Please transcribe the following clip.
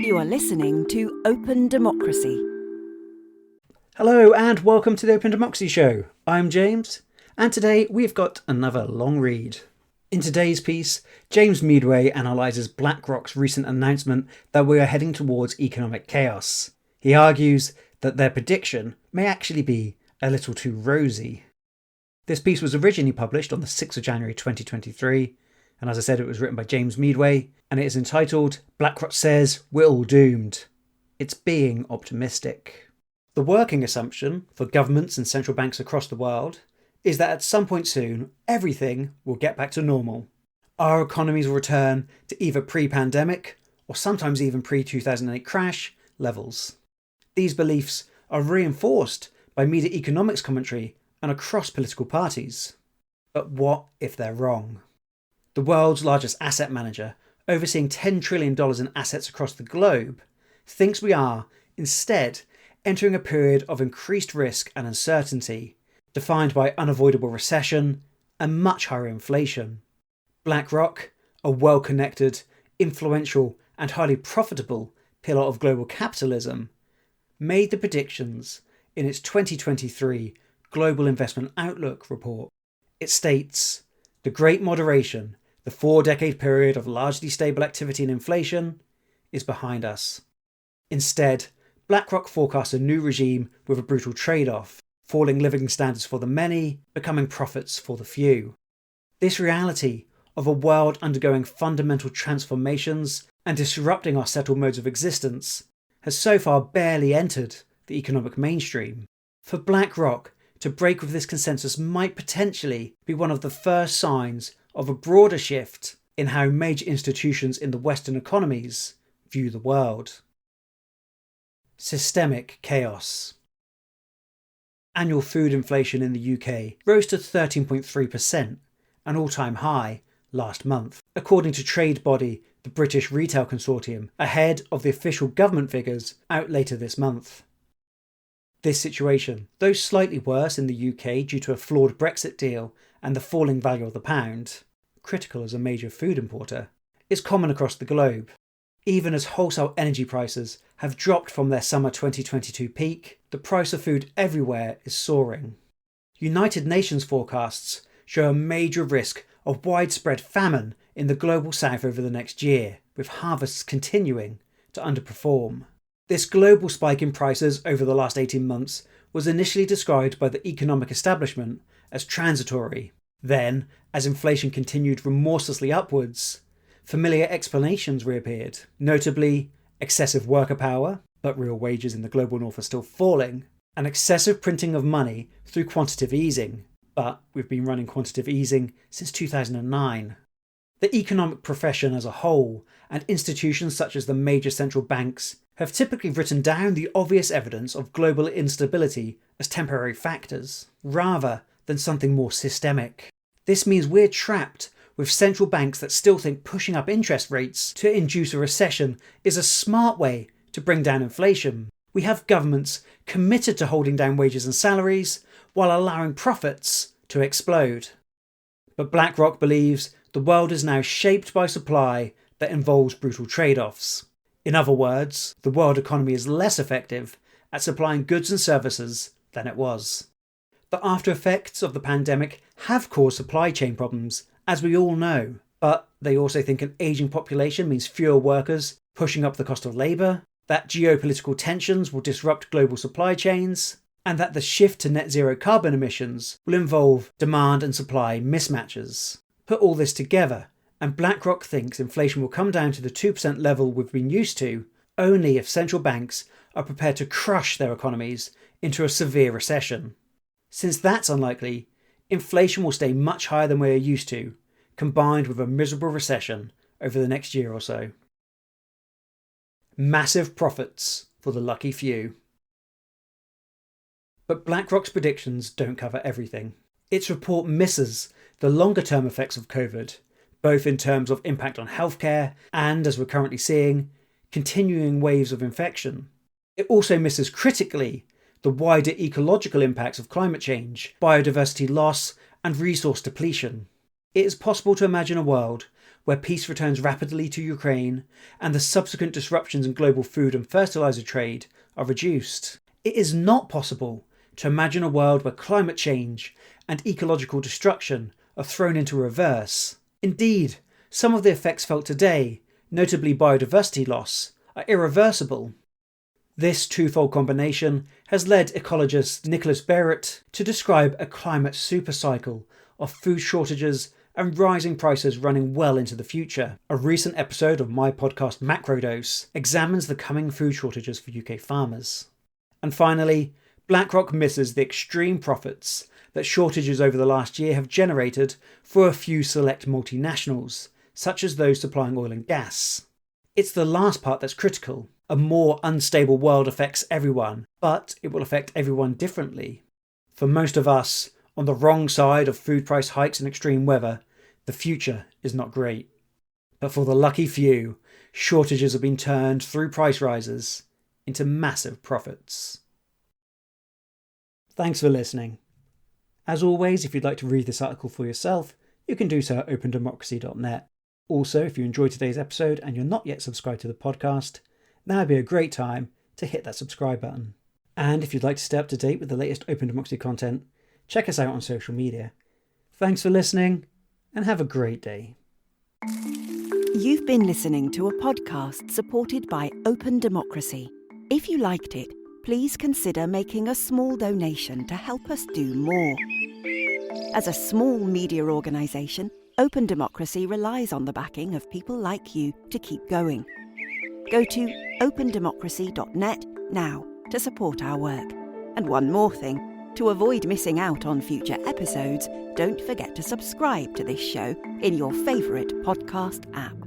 You are listening to Open Democracy. Hello and welcome to the Open Democracy Show. I'm James, and today we've got another long read. In today's piece, James Meadway analyses BlackRock's recent announcement that we are heading towards economic chaos. He argues that their prediction may actually be a little too rosy. This piece was originally published on the 6th of January 2023, and as I said, it was written by James Meadway, and it is entitled BlackRock Says We're All Doomed. It's being optimistic. The working assumption for governments and central banks across the world is that at some point soon, everything will get back to normal. Our economies will return to either pre-pandemic or sometimes even pre-2008 crash levels. These beliefs are reinforced by media economics commentary and across political parties. But what if they're wrong? The world's largest asset manager, overseeing $10 trillion in assets across the globe, thinks we are, instead, entering a period of increased risk and uncertainty, defined by unavoidable recession and much higher inflation. BlackRock, a well-connected, influential and highly profitable pillar of global capitalism, made the predictions in its 2023 Global Investment Outlook report. It states, "The Great Moderation, the 4-decade period of largely stable activity and inflation, is behind us." Instead, BlackRock forecasts a new regime with a brutal trade-off, falling living standards for the many, becoming profits for the few. This reality of a world undergoing fundamental transformations and disrupting our settled modes of existence has so far barely entered the economic mainstream. For BlackRock to break with this consensus might potentially be one of the first signs of a broader shift in how major institutions in the Western economies view the world. Systemic chaos. Annual food inflation in the UK rose to 13.3%, an all-time high, last month, according to trade body the British Retail Consortium, ahead of the official government figures out later this month. This situation, though slightly worse in the UK due to a flawed Brexit deal and the falling value of the pound, critical as a major food importer, is common across the globe. Even as wholesale energy prices have dropped from their summer 2022 peak, the price of food everywhere is soaring. United Nations forecasts show a major risk of widespread famine in the global south over the next year, with harvests continuing to underperform. This global spike in prices over the last 18 months was initially described by the economic establishment as transitory. Then, as inflation continued remorselessly upwards, familiar explanations reappeared, notably excessive worker power, but real wages in the global north are still falling, and excessive printing of money through quantitative easing, but we've been running quantitative easing since 2009. The economic profession as a whole, and institutions such as the major central banks, have typically written down the obvious evidence of global instability as temporary factors, rather than something more systemic. This means we're trapped with central banks that still think pushing up interest rates to induce a recession is a smart way to bring down inflation. We have governments committed to holding down wages and salaries while allowing profits to explode. But BlackRock believes the world is now shaped by supply that involves brutal trade-offs. In other words, the world economy is less effective at supplying goods and services than it was. The after effects of the pandemic have caused supply chain problems, as we all know, but they also think an ageing population means fewer workers, pushing up the cost of labour, that geopolitical tensions will disrupt global supply chains, and that the shift to net zero carbon emissions will involve demand and supply mismatches. Put all this together, and BlackRock thinks inflation will come down to the 2% level we've been used to only if central banks are prepared to crush their economies into a severe recession. Since that's unlikely, inflation will stay much higher than we're used to, combined with a miserable recession over the next year or so. Massive profits for the lucky few. But BlackRock's predictions don't cover everything. Its report misses the longer-term effects of COVID, both in terms of impact on healthcare and, as we're currently seeing, continuing waves of infection. It also misses critically the wider ecological impacts of climate change, biodiversity loss, and resource depletion. It is possible to imagine a world where peace returns rapidly to Ukraine and the subsequent disruptions in global food and fertiliser trade are reduced. It is not possible to imagine a world where climate change and ecological destruction are thrown into reverse. Indeed, some of the effects felt today, notably biodiversity loss, are irreversible. This twofold combination has led ecologist Nicholas Barrett to describe a climate supercycle of food shortages and rising prices running well into the future. A recent episode of my podcast Macrodose examines the coming food shortages for UK farmers. And finally, BlackRock misses the extreme profits that shortages over the last year have generated for a few select multinationals, such as those supplying oil and gas. It's the last part that's critical. A more unstable world affects everyone, but it will affect everyone differently. For most of us, on the wrong side of food price hikes and extreme weather, the future is not great. But for the lucky few, shortages have been turned through price rises into massive profits. Thanks for listening. As always, if you'd like to read this article for yourself, you can do so at openDemocracy.net. Also, if you enjoyed today's episode and you're not yet subscribed to the podcast, now would be a great time to hit that subscribe button. And if you'd like to stay up to date with the latest Open Democracy content, check us out on social media. Thanks for listening, and have a great day. You've been listening to a podcast supported by Open Democracy. If you liked it, please consider making a small donation to help us do more. As a small media organisation, Open Democracy relies on the backing of people like you to keep going. Go to openDemocracy.net now to support our work. And one more thing, to avoid missing out on future episodes, don't forget to subscribe to this show in your favourite podcast app.